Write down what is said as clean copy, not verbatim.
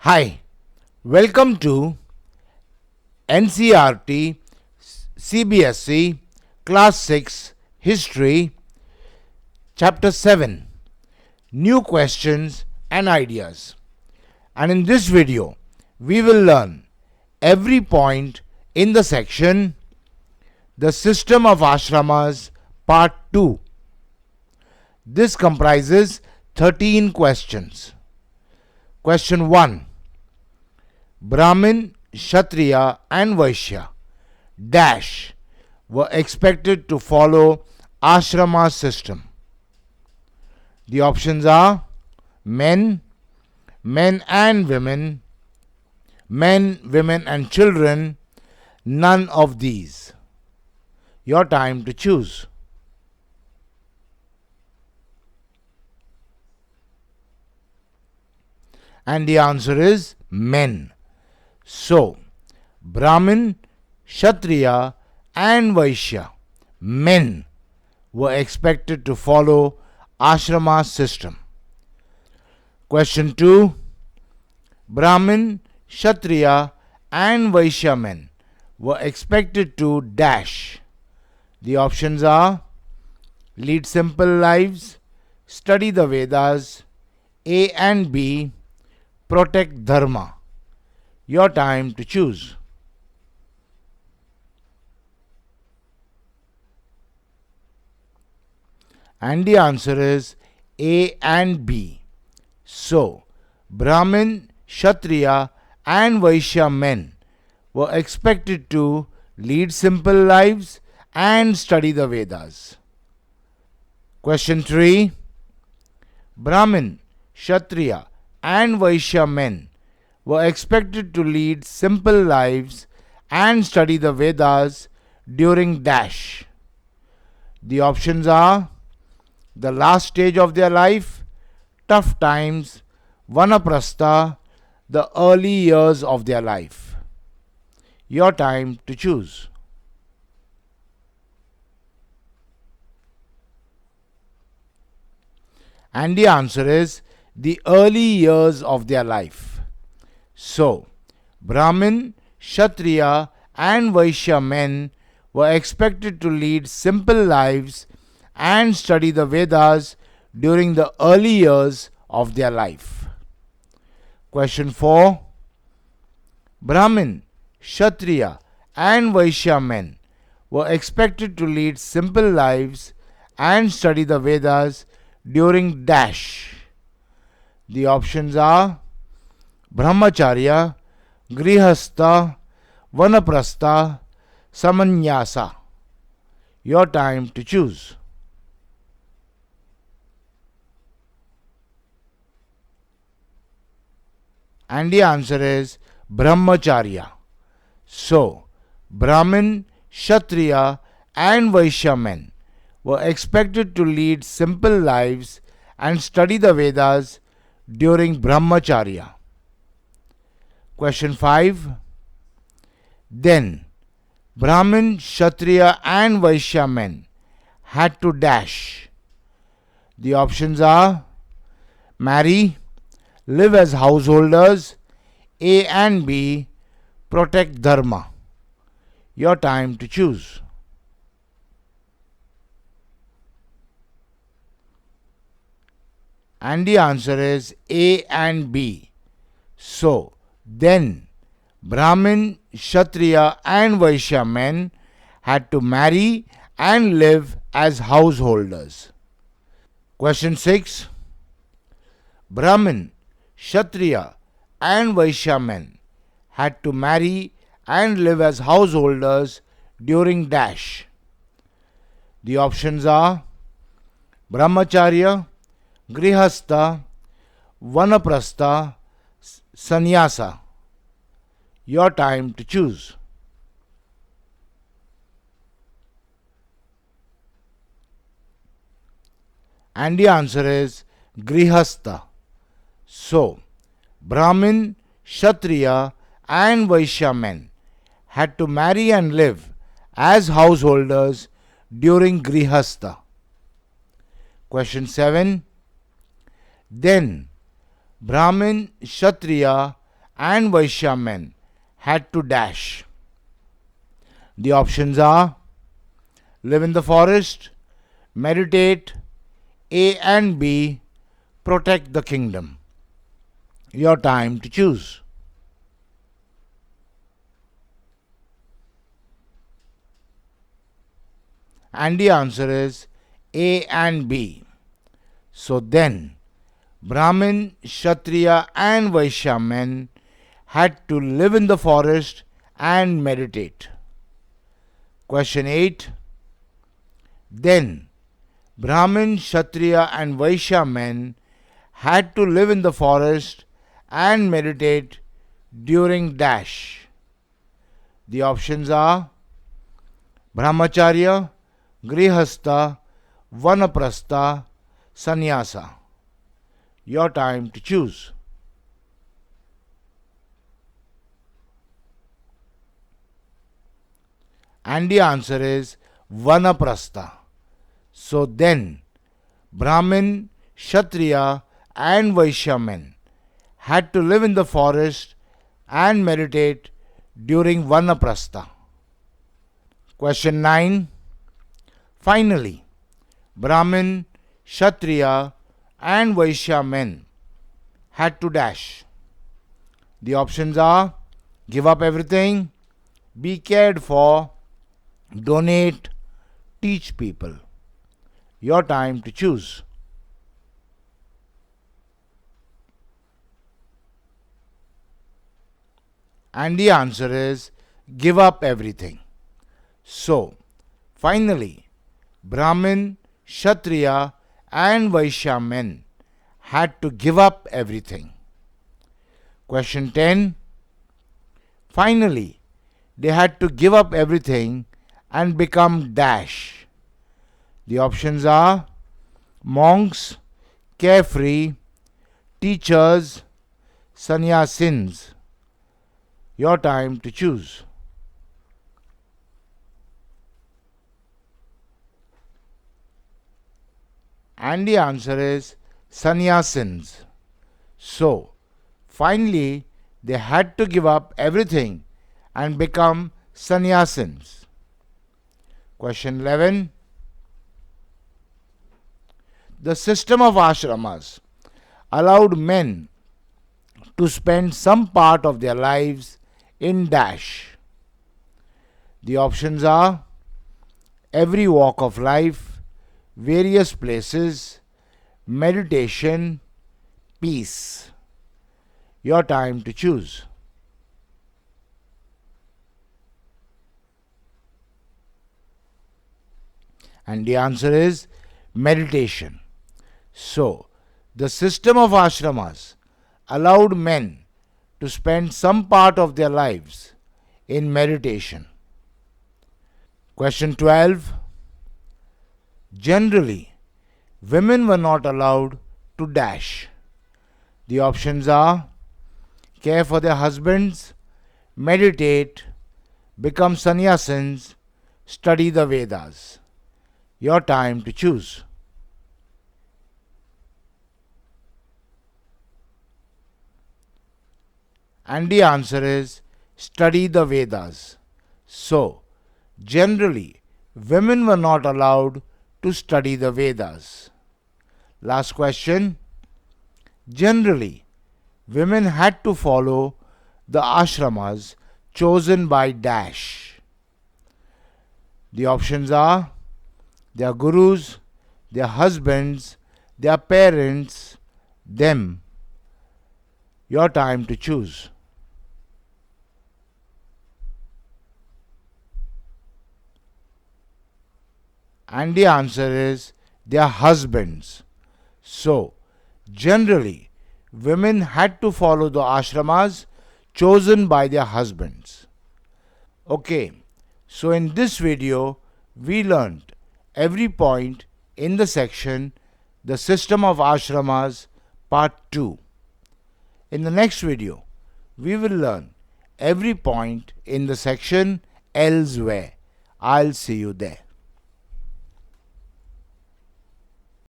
Hi, welcome to NCRT CBSE Class 6 History Chapter 7 New Questions and Ideas. And in this video, we will learn every point in the section The System of Ashramas Part 2. This comprises 13 questions. Question 1. Brahmin, Kshatriya and Vaishya dash were expected to follow ashrama system. The options are men, men and women, men, women and children, none of these. Your time to choose. And the answer is men. So, Brahmin, Kshatriya and Vaishya, men, were expected to follow ashrama system. Question 2. Brahmin, Kshatriya and Vaishya men were expected to dash. The options are lead simple lives, study the Vedas, A and B, protect dharma. Your time to choose. And the answer is A and B. So, Brahmin, Kshatriya and Vaishya men were expected to lead simple lives and study the Vedas. Question 3. Brahmin, Kshatriya and Vaishya men were expected to lead simple lives and study the Vedas during dash. The options are the last stage of their life, tough times, vanaprastha, the early years of their life. Your time to choose. And the answer is the early years of their life. So, Brahmin, Kshatriya and Vaishya men were expected to lead simple lives and study the Vedas during the early years of their life. Question 4. Brahmin, Kshatriya and Vaishya men were expected to lead simple lives and study the Vedas during dash. The options are Brahmacharya, Grihastha, Vanaprastha, Samanyasa. Your time to choose. And the answer is Brahmacharya. So, Brahmin, Kshatriya and Vaishya men were expected to lead simple lives and study the Vedas during Brahmacharya. Question 5. Then, Brahmin, Kshatriya and Vaishya men had to dash. The options are marry, live as householders, A and B, protect dharma. Your time to choose. And the answer is A and B. So, then Brahmin, Kshatriya and Vaishya men had to marry and live as householders. Question 6. Brahmin, Kshatriya and Vaishya men had to marry and live as householders during dash. The options are Brahmacharya, Grihastha, Vanaprastha, Sannyasa. Your time to choose. And the answer is Grihastha. So, Brahmin, Kshatriya and Vaishya men had to marry and live as householders during Grihastha. Question 7. Then Brahmin, Kshatriya and Vaishya men had to dash. The options are live in the forest, meditate, A and B, protect the kingdom. Your time to choose. And the answer is A and B. So then, Brahmin, Kshatriya and Vaishya men had to live in the forest and meditate. Question 8. Then, Brahmin, Kshatriya and Vaishya men had to live in the forest and meditate during dash. The options are Brahmacharya, Grihastha, Vanaprastha, Sannyasa. Your time to choose. And the answer is Vanaprastha. So then, Brahmin, Kshatriya and Vaishya men had to live in the forest and meditate during Vanaprastha. Question 9. Finally, Brahmin, Kshatriya and Vaishya men had to dash. The options are give up everything, be cared for, donate, teach people. Your time to choose. And the answer is give up everything. So, finally, Brahmin, Kshatriya and Vaishya men had to give up everything. Question 10. Finally, they had to give up everything and become dash. The options are monks, carefree, teachers, sannyasins. Your time to choose. And the answer is sannyasins. So, finally, they had to give up everything and become sannyasins. Question 11. The system of ashramas allowed men to spend some part of their lives in dash. The options are every walk of life, various places, meditation, peace. Your time to choose. And the answer is meditation. So, the system of ashramas allowed men to spend some part of their lives in meditation. Question 12. Generally, women were not allowed to dash. The options are care for their husbands, meditate, become sannyasins, study the Vedas. Your time to choose. And the answer is study the Vedas. So, generally, women were not allowed to study the Vedas. Last question. Generally, women had to follow the ashramas chosen by dash. The options are their gurus, their husbands, their parents, them. Your time to choose. And the answer is their husbands. So, generally, women had to follow the ashramas chosen by their husbands. Okay, so in this video, we learned every point in the section The System of Ashramas Part 2. In the next video, we will learn every point in the section Elsewhere. I'll see you there.